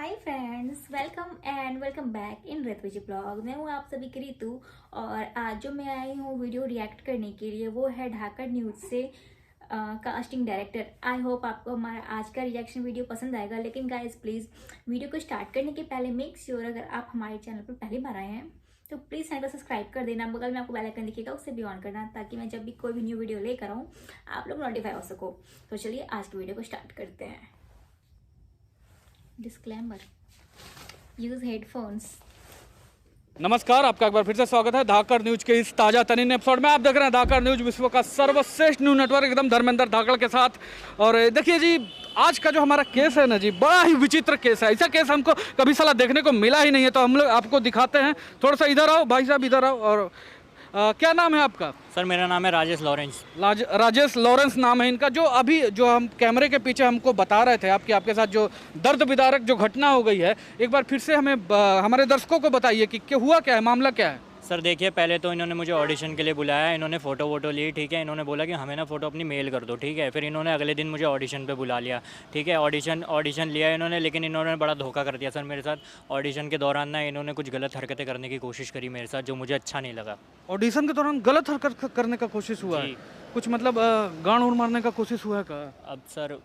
Hi friends, welcome back in Rituji blog. मैं हूँ आप सभी की ऋतु और आज जो मैं आई हूँ वीडियो रिएक्ट करने के लिए वो है ढाका न्यूज से कास्टिंग डायरेक्टर। आई होप आपको हमारा आज का रिएक्शन वीडियो पसंद आएगा। लेकिन गाइज प्लीज़ वीडियो को स्टार्ट करने के पहले मेक श्योर अगर आप हमारे चैनल पर पहली बार आए हैं तो प्लीज़ चैनल को सब्सक्राइब कर देना। बगल में आपको बेल आइकन दिखेगा, उससे भी ऑन करना ताकि मैं जब भी कोई भी न्यू वीडियो लेकर आऊँ आप लोग नोटिफाई हो सको। तो चलिए आज की वीडियो को स्टार्ट करते हैं। Disclaimer, use headphones. नमस्कार, आपका एक बार फिर से स्वागत है धाकड़ न्यूज के इस ताजा तरीन एपिसोड में। आप देख रहे हैं धाकड़ न्यूज, विश्व का सर्वश्रेष्ठ न्यूज नेटवर्क, एकदम धर्मेंद्र धाकड़ के साथ। और देखिए जी, आज का जो हमारा केस है ना जी, बड़ा ही विचित्र केस है। ऐसा केस हमको कभी साला देखने को मिला ही नहीं है, तो हम लोग आपको दिखाते हैं। थोड़ा सा इधर आओ भाई साहब, इधर आओ। और क्या नाम है आपका? सर मेरा नाम है राजेश लॉरेंस। राजेश लॉरेंस नाम है इनका। जो अभी जो हम कैमरे के पीछे हमको बता रहे थे आपके साथ जो दर्द विदारक जो घटना हो गई है, एक बार फिर से हमें हमारे दर्शकों को बताइए कि हुआ क्या है, मामला क्या है। सर देखिए, पहले तो इन्होंने मुझे ऑडिशन के लिए बुलाया, इन्होंने फ़ोटो वोटो ली, ठीक है। इन्होंने बोला कि हमें ना फ़ोटो अपनी मेल कर दो, ठीक है। फिर इन्होंने अगले दिन मुझे ऑडिशन पे बुला लिया, ठीक है। ऑडिशन लिया इन्होंने, लेकिन इन्होंने बड़ा धोखा कर दिया सर मेरे साथ। ऑडिशन के दौरान ना इन्होंने कुछ गलत हरकतें करने की कोशिश करी मेरे साथ, जो मुझे अच्छा नहीं लगा। ऑडिशन के दौरान गलत हरकत करने का कोशिश हुआ है? कुछ मतलब गांड उड़ मारने का कोशिश हुआ है का? अब सर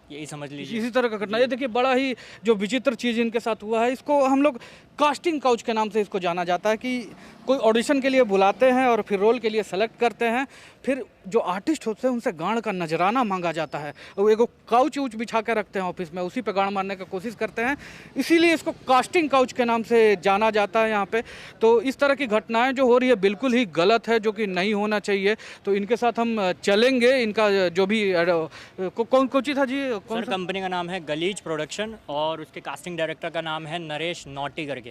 यही समझ लीजिए, इसी तरह का घटना। ये देखिए, बड़ा ही जो विचित्र चीज़ इनके साथ हुआ है, इसको हम लोग कास्टिंग काउच के नाम से इसको जाना जाता है। कि कोई ऑडिशन के लिए बुलाते हैं और फिर रोल के लिए सेलेक्ट करते हैं, फिर जो आर्टिस्ट होते हैं उनसे गांड का नजराना मांगा जाता है। और एगो काउच उच बिछा के रखते हैं ऑफिस में, उसी पे गांड मारने का कोशिश करते हैं। इसीलिए इसको कास्टिंग काउच के नाम से जाना जाता है यहाँ पे। तो इस तरह की घटनाएं जो हो रही है बिल्कुल ही गलत है, जो कि नहीं होना चाहिए। तो इनके साथ हम चलेंगे। इनका जो भी कौन सी था जी, कौन सर कंपनी का नाम है गलीज प्रोडक्शन और उसके कास्टिंग डायरेक्टर का नाम है नरेश नौटी करके।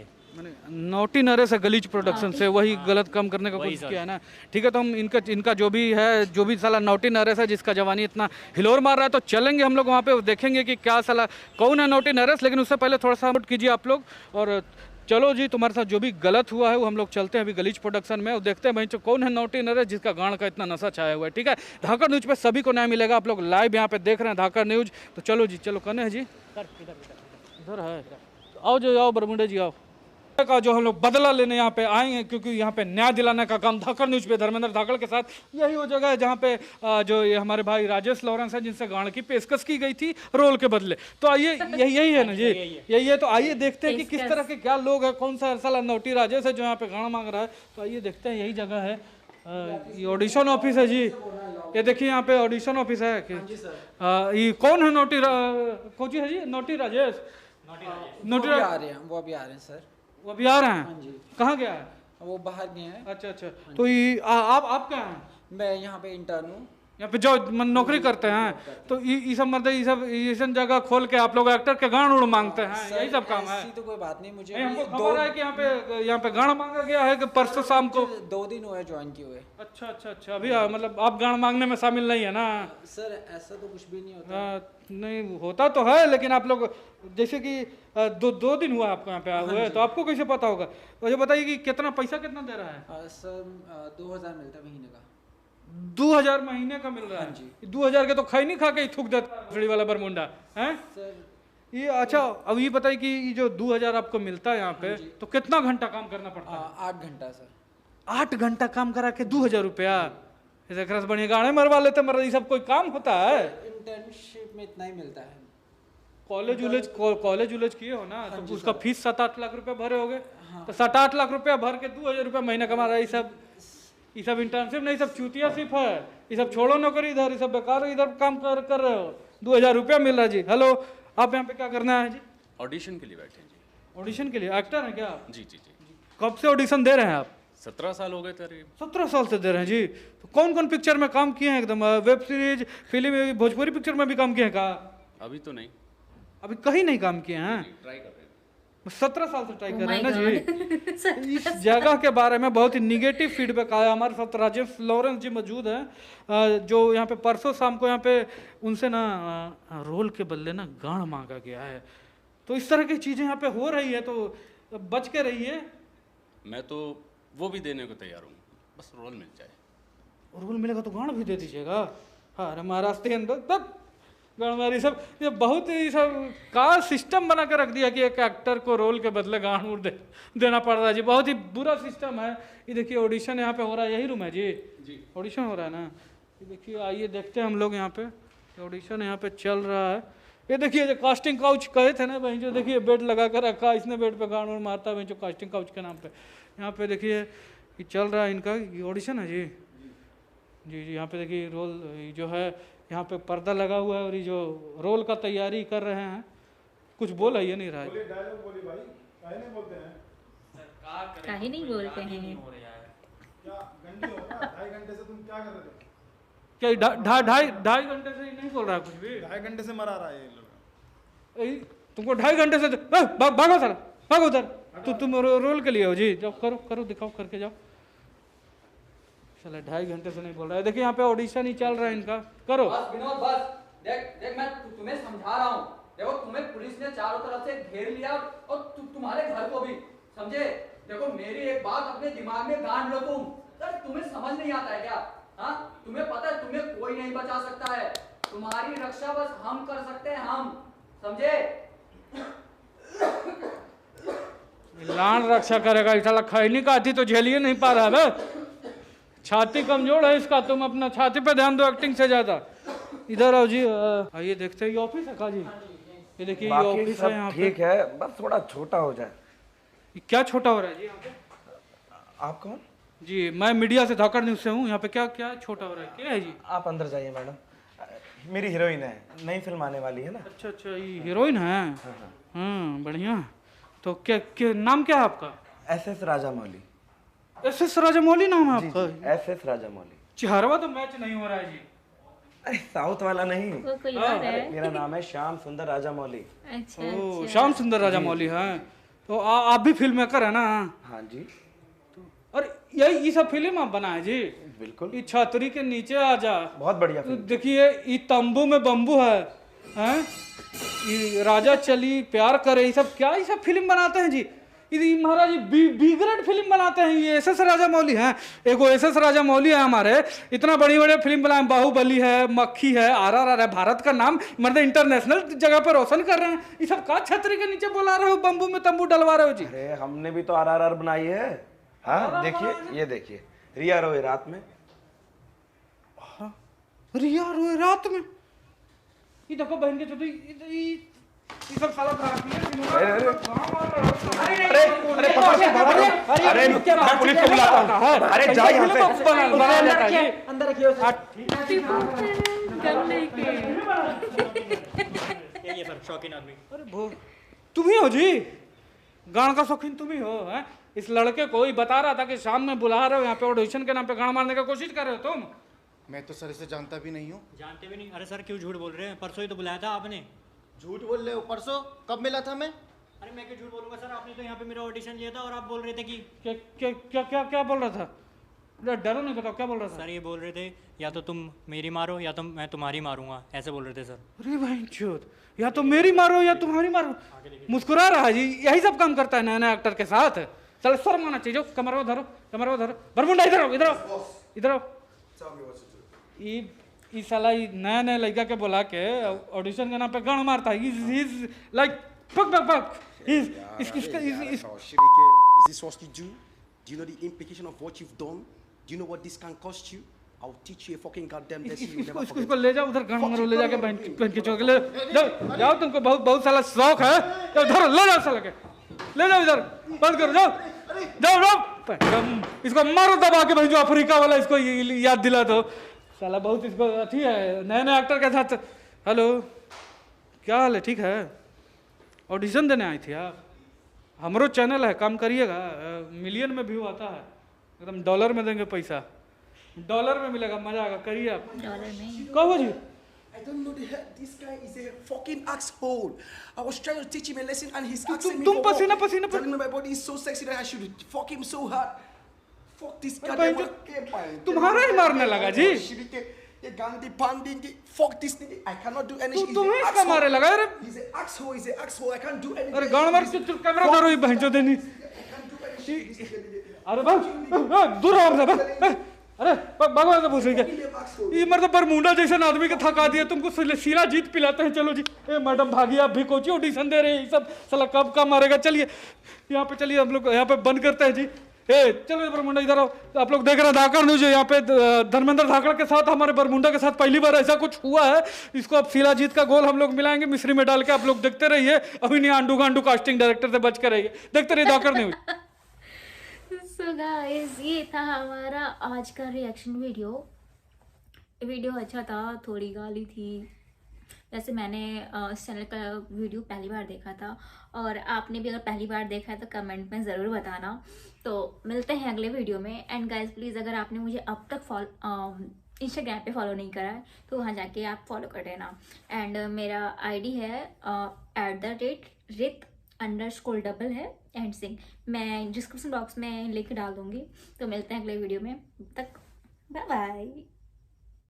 नोटी नरेश है गलीज प्रोडक्शन से, वही गलत काम करने का कोशिश किया है ना। ठीक है, तो हम इनका जो भी है, जो भी साला नोटी नरेश है जिसका जवानी इतना हिलोर मार रहा है, तो चलेंगे हम लोग वहाँ पे, देखेंगे कि क्या साला कौन है नोटी नरेश। लेकिन उससे पहले थोड़ा सा नोट कीजिए आप लोग। और चलो जी, तुम्हारे साथ जो भी गलत हुआ है वो हम लोग चलते हैं अभी गलीज प्रोडक्शन में और देखते हैं भाई जो कौन है नोटी नरेश जिसका गांड का इतना नशा छाया हुआ है। ठीक है, धाकड़ न्यूज पे सभी को न्याय मिलेगा। आप लोग लाइव यहाँ पे देख रहे हैं धाकड़ न्यूज। तो चलो जी, चलो कौन है जी? इधर है, आओ जो, आओ बरमुंडे जी, आओ। का जो हम लोग बदला लेने यहाँ पे आएंगे, क्योंकि यहाँ पे न्याय दिलाने का काम धाकड़ न्यूज पे धर्मेंद्र धाकड़ के साथ, यही वो जगह है जहाँ पे जो ये हमारे भाई राजेश लॉरेंस है जिनसे गांड की पेशकश की गई थी रोल के बदले। तो आइए, यही है ना जी, यही है। तो आइए देखते हैं कि किस तरह के क्या लोग हैं, कौन सा साला नोटी राजेश है जो यहाँ पे गांड मांग रहा है। तो आइए देखते हैं, यही जगह है। ये ऑडिशन ऑफिस है जी, ये देखिए यहाँ पे ऑडिशन ऑफिस है। ये कौन है नोटी कौन है जी? नोटी राजेश। नोटी आ रहे हैं, वो अभी आ रहे हैं सर। वो अभी आ रहे हैं? कहाँ गया है? वो बाहर गए हैं। अच्छा अच्छा। तो ये आप क्या हैं? मैं यहाँ पे इंटर्न हूँ। यहाँ पे जो नौकरी करते हैं, तो ये सब मतलब ये सब जगह खोल के आप लोग एक्टर के गांड उड़ मांगते हैं, यही सब काम है? ऐसी तो कोई बात नहीं। मुझे हमको खबर है कि यहाँ पे गांड मांगा गया है कि परसों शाम को। 2 दिन हुए ज्वाइन किए हुए। अच्छा अच्छा अच्छा। अभी मतलब आप गांड मांगने में शामिल नहीं है ना? सर ऐसा तो कुछ भी नहीं होता। नहीं होता तो है, लेकिन आप लोग जैसे कि दो दिन हुआ आपको यहाँ पे आए हुए, तो आपको कैसे पता होगा? तो ये बताइए कि कितना पैसा कितना दे रहा है? सर 2000 मिलता है महीने का। 2000 महीने का मिल रहा है जी? 2000 के तो खाई नहीं खा के ही थूक देता खड़ी वाला बरमुंडा है सर। ये अच्छा, अब ये बताइए कि ये जो 2000 आपको मिलता है यहाँ पे, तो कितना घंटा काम करना पड़ता है? 8 घंटा सर। 8 घंटा काम करा के 2000 रुपया? ऐसे खरस बढ़िया गाड़े मरवा लेते, मर ये सब कोई काम होता है? इंटर्नशिप में इतना ही मिलता है। कॉलेज उलेज किए हो ना, तो उसका फीस 7-8 लाख रुपया भरे होगे। तो 7-8 लाख रुपया भर के 2000 रुपया महीना कमा रहा है। ये सब इंटर्नशिप नहीं, सब चूतिया सिर्फ है। ये सब छोड़ो नौकरी इधर, ये सब बेकार इधर काम कर रहे हो। 2000 रुपया मिल रहा है जी। हेलो, आप यहाँ पे क्या करना है जी? ऑडिशन के लिए बैठे हैं जी। ऑडिशन के लिए? एक्टर हैं क्या आप? जी जी जी। कब से ऑडिशन दे रहे हैं आप? 17 साल हो गए थे। 17 साल से दे रहे हैं जी। तो कौन कौन पिक्चर में काम किए हैं? एकदम web series, film, Bhojpuri picture में भी काम किए हैं का? अभी तो नहीं, अभी कहीं नहीं काम किए हैं? ट्राई कर रहे हैं। 17 साल से ट्राई कर रहे हैं ना जी। इस जगह के बारे में बहुत ही निगेटिव फीडबैक आया। हमारे साथ राजेश लॉरेंस जी मौजूद हैं, जो यहाँ पे परसों शाम को यहाँ पे उनसे ना रोल के बदले ना गांड मांगा गया है। तो इस तरह की चीज़ें यहाँ पे हो रही है, तो बच के रहिए। मैं तो वो भी देने को तैयार हूँ, बस रोल मिल जाए। रोल मिलेगा तो गांड भी दे दीजिएगा। हाँ, महाराष्ट्र के अंदर गांड सब ये बहुत ही सब का सिस्टम बना के रख दिया कि एक एक्टर को रोल के बदले गांड मूड देना पड़ रहा है जी। बहुत ही बुरा सिस्टम है। ये देखिए ऑडिशन यहाँ पे हो रहा है, यही रूम है जी ऑडिशन हो रहा है ना। ये देखिए आइए देखते हैं हम लोग यहाँ पे ऑडिशन यहाँ पे चल रहा है। ये देखिए जो कास्टिंग काउच कहे थे ना भाई, जो देखिए बेड लगा कर रखा, इसने बेड पे गांड वांड मारता है जो कास्टिंग काउच के नाम पे। यहाँ पे देखिए ये चल रहा है इनका ऑडिशन है जी जी। यहाँ पे देखिए रोल जो है यहाँ पे पर्दा लगा हुआ है और ये जो रोल का तैयारी कर रहे हैं। कुछ बोला ये नहीं रहा है। काहे नहीं बोलते हैं? क्या ढाई घंटे से नहीं बोल रहा है कुछ भी? 2.5 घंटे से मरा रहा है ये लोग। तुमको 2.5 घंटे से भागो सर, भागो उधर। तुम रोल के लिए हो जी, जाओ करो करो दिखाओ करके जाओ। चला 2.5 घंटे से नहीं बोल रहा है। देखिए यहाँ पे ऑडिशन ही चल रहा है इनका। करो बस विनोद बस। देख मैं तुम्हें समझा रहा हूँ। देखो तुम्हें पुलिस ने चारों तरफ से घेर लिया और तुम्हारे घर को भी, समझे? देखो मेरी एक बात अपने दिमाग में गांड लो तुम। सर तुम्हें समझ नहीं आता है क्या? हाँ तुम्हें पता है तुम्हें कोई नहीं बचा सकता है। तुम्हारी रक्षा बस हम कर सकते हैं, हम, समझे? लान रक्षा करेगा साला, खैनी का थी तो झेलिए नहीं पा रहा है। छाती कमजोर है इसका, तुम अपना छाती पे ध्यान दो एक्टिंग से ज्यादा। इधर आओ जी, आइए देखते हैं। ये ऑफिस है का जी? ये देखिए ये ऑफिस है यहाँ पे। ठीक है, बस थोड़ा छोटा हो जाए। क्या छोटा हो रहा है जी यहाँ पे? आप कौन? जी मैं मीडिया से धाकड़ न्यूज से हूँ। यहाँ पे क्या क्या छोटा हो रहा है, क्या है जी? आप अंदर जाइए मैडम, मेरी हीरोइन है, नई फिल्म आने वाली है ना। अच्छा अच्छा, ये हीरोइन है? हाँ बढ़िया। तो क्या नाम क्या है आपका? SS राजामौली। SS राजामौली नाम है आपका? SS राजामौली। चेहरा तो मैच नहीं हो रहा है जी। अरे साउथ वाला नहीं, वो कोई और है? मेरा नाम है श्याम सुंदर राजामौली। अच्छा ओ श्याम सुंदर राजामौली है। तो आप भी फिल्म मेकर है ना? हाँ जी। और ये सब फिल्म आप बनाए जी? बिल्कुल। ये छतरी के नीचे आ जा, बहुत बढ़िया तो फिल्म। देखिए ये तंबू में बम्बू है, हैं? ये राजा चली प्यार करे, ये सब क्या ये सब फिल्म बनाते हैं जी? ये महाराज बी ग्रेड फिल्म बनाते हैं। ये SS राजामौली हैं। एक SS राजामौली है हमारे, इतना बड़ी बड़ी फिल्म बनाए। बाहुबली है, मक्खी है, RRR है, भारत का नाम मतलब इंटरनेशनल जगह पर रोशन कर रहे हैं। ये सब का छतरी के नीचे बुला रहे हो, बम्बू में तंबू डलवा रहे हो जी? अरे हमने भी तो RRR बनाई है। हाँ देखिए, ये देखिए रिया रोए रात में। हाँ रिया रोए रात में। ये देखो बहन के छोटे ये सब साला अरे मैं पुलिस को बुलाता हूँ। अरे जा यहाँ से। अंदर रखिए ये सर शौकीन आदमी। अरे तुम ही हो जी? गान का शौकीन तुम ही हो? हैं? इस लड़के को ही बता रहा था कि शाम में बुला रहे हो यहाँ पे, ऑडिशन के नाम पे गान मारने की कोशिश कर रहे हो तुम। मैं तो सर इसे जानता भी नहीं हूँ। जानते भी नहीं? अरे सर क्यों झूठ बोल रहे हैं? परसों ही तो बुलाया था आपने। झूठ बोल रहे हो? परसों कब मिला था मैं? अरे मैं क्यों झूठ बोलूंगा सर? आपने तो यहाँ पे मेरा ऑडिशन लिया था और आप बोल रहे थे कि क्या क्या क्या क्या क्या बोल रहा था? डरो नहीं, बताओ क्या बोल रहा था? सर ये बोल रहे थे या तो तुम मेरी मारो या तो मैं तुम्हारी मारूंगा, ऐसे बोल रहे थे सर। अरे भाई चोद, या तो मेरी मारो या तुम्हारी मारो। मुस्कुरा रहा है जी, यही सब काम करता है नया नया एक्टर के साथ। चल शर्म आना चाहिए। कमरो धरो, कमरो धरो, बरमुंडा इधर आओ, इधर आओ, इधर आओ। ये साला नया नया लड़का के बुला के ऑडिशन के नाम पे गान मारता है। He's like fuck fuck fuck. Is this what you do? Do you know the implication of what you've done? Do you know what this can cost you? I'll teach you a fucking goddamn lesson you'll never forget. इसको ले जाओ उधर, गान मारो, ले जाके बहन के चौक ले जाओ। जाओ, तुमको बहुत बहुत साला शौक है। जाओ धरो, ले जाओ साला के, ले जाओ इधर, बंद करो, जाओ जाओ जाओ। इसको मारो दबा के भाई, जो अफ्रीका वाला इसको याद दिला दो। साला बहुत इसको अच्छी है नए नए एक्टर के साथ। हेलो क्या हाल है? ठीक है? ऑडिशन देने आई थी आप? हमारो चैनल है, काम करिएगा, मिलियन में व्यू आता है, एकदम डॉलर में देंगे पैसा, डॉलर में मिलेगा, मजा आएगा, करिए आप। डॉलर में कहो जी। I don't know the hell. This guy is a fucking asshole. I was trying to teach him a lesson and he's asking me तुम for पसीना more. पसीना Telling me my body is so sexy that I should fuck him so hard. Fuck this guy. भाई तुम्हारा ही मारने लगा जी। ये गांधी पांडी की fuck this nigga. I cannot do anything. तुम्हें इसका मारे लगा। अरे He's an asshole. He's an asshole. I can't do anything. अरे गान मार, चुप कैमरा धरो, ये बहन चो देनी। I can't do anything. अरे भाई दूर रहो, अरे भगवान से पूछ रही क्या ये मतलब बरमूडा जैसा आदमी का थका दिया तुमको सीला जीत पिलाते हैं। चलो जी ए मैडम भागी आप भी कोची ऑडिशन दे रहे हैं ये सब साला कब मारेगा। चलिए यहाँ पे चलिए हम लोग यहाँ पे बंद करते हैं जी। ए चलो बरमुंडा इधर आओ। आप लोग देख रहे हैं धाकड़ न्यूज यहाँ पे धर्मेंद्र धाकड़ के साथ हमारे बरमुंडा के साथ पहली बार ऐसा कुछ हुआ है। इसको अब शिलाजीत का गोल हम लोग मिलाएंगे मिश्री में डाल के। आप लोग देखते रहिए अभी नहीं आंडू गांडू कास्टिंग डायरेक्टर से बच कर रहिए। देखते रहिए धाकड़ न्यूज। सो गाइस ये था हमारा आज का रिएक्शन वीडियो अच्छा था, थोड़ी गाली थी। वैसे मैंने इस चैनल का वीडियो पहली बार देखा था और आपने भी अगर पहली बार देखा है तो कमेंट में ज़रूर बताना। तो मिलते हैं अगले वीडियो में। एंड गाइस प्लीज़ अगर आपने मुझे अब तक इंस्टाग्राम पे फॉलो नहीं करा है तो वहाँ जाके आप फॉलो कर लेना। एंड मेरा आईडी है @RIT__ है एंड सिंह। मैं डिस्क्रिप्शन बॉक्स में लिंक डाल दूँगी। तो मिलते हैं अगले वीडियो में, तब तक बाय बाय।